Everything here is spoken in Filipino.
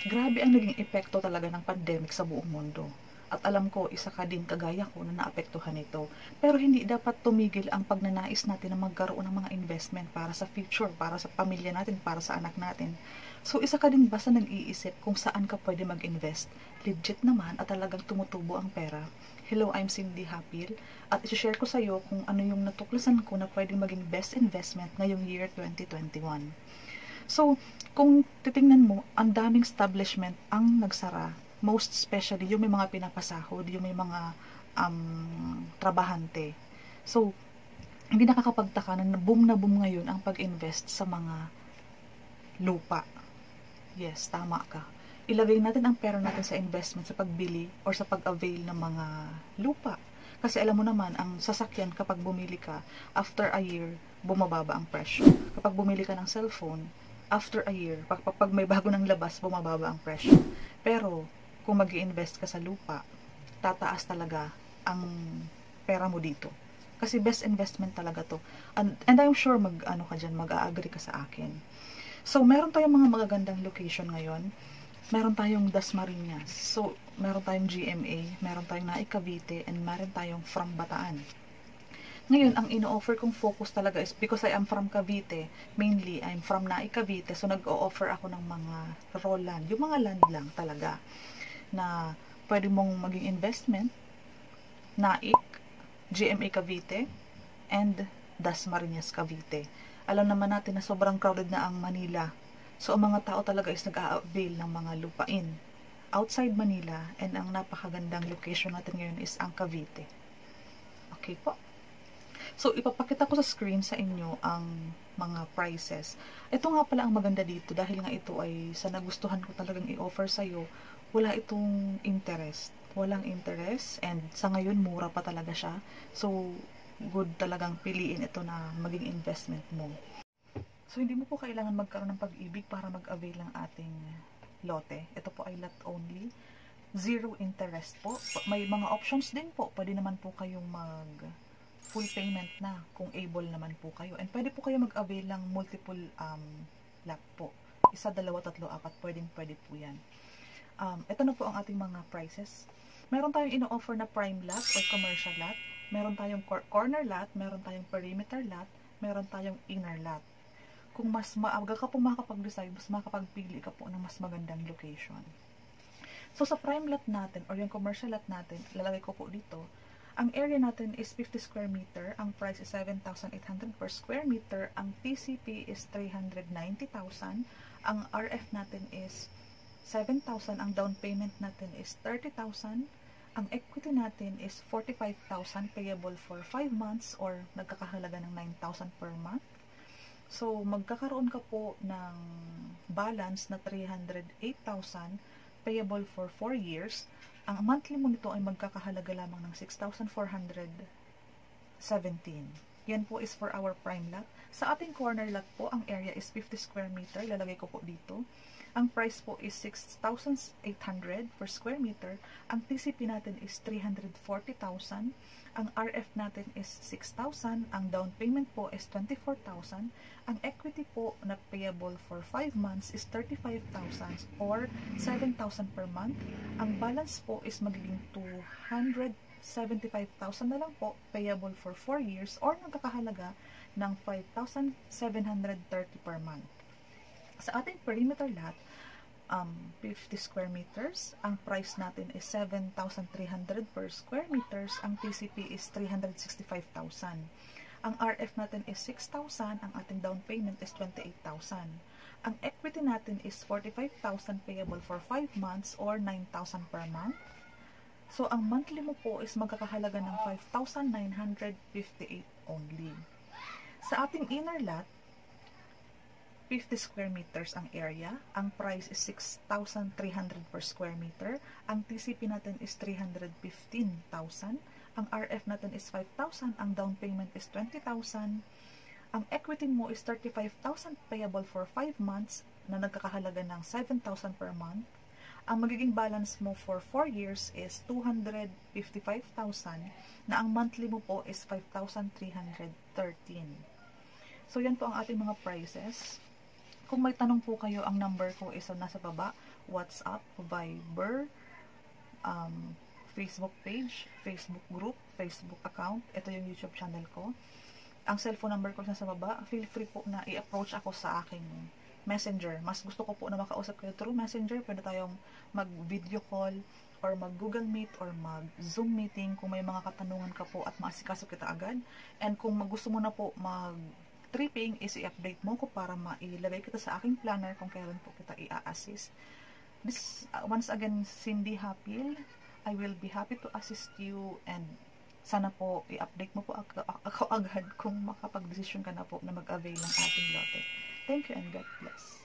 Grabe ang naging epekto talaga ng pandemic sa buong mundo. At alam ko, isa ka din kagaya ko na naapektuhan nito. Pero hindi dapat tumigil ang pagnanais natin na magkaroon ng mga investment para sa future, para sa pamilya natin, para sa anak natin. So, isa ka din ba sa nag-iisip kung saan ka pwede mag-invest? Legit naman at talagang tumutubo ang pera. Hello, I'm Cindy Hapil at isi-share ko sa iyo kung ano yung natuklasan ko na pwedeng maging best investment ngayong year 2021. So, kung titingnan mo, ang daming establishment ang nagsara. Most especially, yung may mga pinapasahod, yung may mga trabahante. So, hindi nakakapagtaka na boom ngayon ang pag-invest sa mga lupa. Yes, tama ka. Ilagay natin ang pera natin sa investment, sa pagbili or sa pag-avail ng mga lupa. Kasi alam mo naman, ang sasakyan kapag bumili ka, after a year, bumababa ang presyo. Kapag bumili ka ng cellphone, after a year, pag may bago ng labas, bumababa ang presyo. Pero, kung mag-i-invest ka sa lupa, tataas talaga ang pera mo dito. Kasi best investment talaga to. And I'm sure mag-a-agree ka sa akin. So, meron tayong mga magagandang location ngayon. Meron tayong Dasmariñas. So, meron tayong GMA, meron tayong Naik Cavite, and meron tayong from Bataan. Ngayon, ang ino-offer kong focus talaga is because I am from Cavite, mainly I'm from Naik Cavite, so nag-o-offer ako ng mga raw land, yung mga land lang talaga, na pwede mong maging investment, Naik, GMA Cavite, and Dasmariñas Cavite. Alam naman natin na sobrang crowded na ang Manila, so ang mga tao talaga is nag-a-avail ng mga lupain outside Manila, and ang napakagandang location natin ngayon is ang Cavite. Okay po. So, ipapakita ko sa screen sa inyo ang mga prices. Ito nga pala ang maganda dito dahil nga ito ay sa nagustuhan ko talagang i-offer sa'yo, wala itong interest. Walang interest and sa ngayon mura pa talaga siya. So, good talagang piliin ito na maging investment mo. So, hindi mo po kailangan magkaroon ng pag-ibig para mag-avail ng ating lote. Ito po ay lot only. Zero interest po. May mga options din po. Pwede naman po kayong full payment na kung able naman po kayo. And pwede po kayo mag-avail ng multiple lot po. Isa, dalawa, tatlo, apat. Pwede po yan. Ito na po ang ating mga prices. Meron tayong ino-offer na prime lot or commercial lot. Meron tayong corner lot. Meron tayong perimeter lot. Meron tayong inner lot. Kung mas maaga ka po makakapag-decide, mas makakapagpili ka po ng mas magandang location. So, sa prime lot natin or yung commercial lot natin, lalagay ko po dito, ang area natin is 50 square meter. Ang price is 7,800 per square meter. Ang TCP is 390,000. Ang RF natin is 7,000. Ang down payment natin is 30,000. Ang equity natin is 45,000 payable for 5 months or nagkakahalaga ng 9,000 per month. So, magkakaroon ka po ng balance na 308,000 payable for 4 years. Ang monthly mo nito ay magkakahalaga lamang ng 6,417. Yan po is for our prime lot. Sa ating corner lot po, ang area is 50 square meter. Lalagay ko po dito. Ang price po is 6,800 per square meter. Ang TCP natin is 340,000. Ang RF natin is 6,000. Ang down payment po is 24,000. Ang equity po na payable for 5 months is 35,000 or 7,000 per month. Ang balance po is magiging 275,000 na lang po payable for 4 years or nagkakahalaga ng 5,730 per month. Sa ating perimeter lot, 50 square meters, ang price natin is 7,300 per square meters, ang TCP is 365,000. Ang RF natin is 6,000, ang ating down payment is 28,000. Ang equity natin is 45,000 payable for 5 months or 9,000 per month. So, ang monthly mo po is magkakahalaga ng 5,958 only. Sa ating inner lot, 50 square meters ang area. Ang price is 6,300 per square meter. Ang TCP natin is 315,000. Ang RF natin is 5,000. Ang down payment is 20,000. Ang equity mo is 35,000 payable for 5 months na nagkakahalaga ng 7,000 per month. Ang magiging balance mo for 4 years is 255,000 na ang monthly mo po is 5,313. So, yan po ang ating mga prices. Kung may tanong po kayo, ang number ko is nasa baba, WhatsApp, Viber, Facebook page, Facebook group, Facebook account. Ito yung YouTube channel ko. Ang cellphone number ko nasa baba. Feel free po na i-approach ako sa aking Messenger. Mas gusto ko po na makausap kayo through Messenger. Pwede tayong mag-video call or mag-Google Meet or mag-Zoom meeting kung may mga katanungan ka po at maasikaso kita agad. And kung gusto mo na po tripping, is i-update mo ko para mailagay kita sa aking planner kung kailan po kita i-assist. This, once again, Cindy Hapil. I will be happy to assist you, and sana po i-update mo po ako agad kung makapag-desisyon ka na po na mag-avail ng ating lote. Thank you and God bless.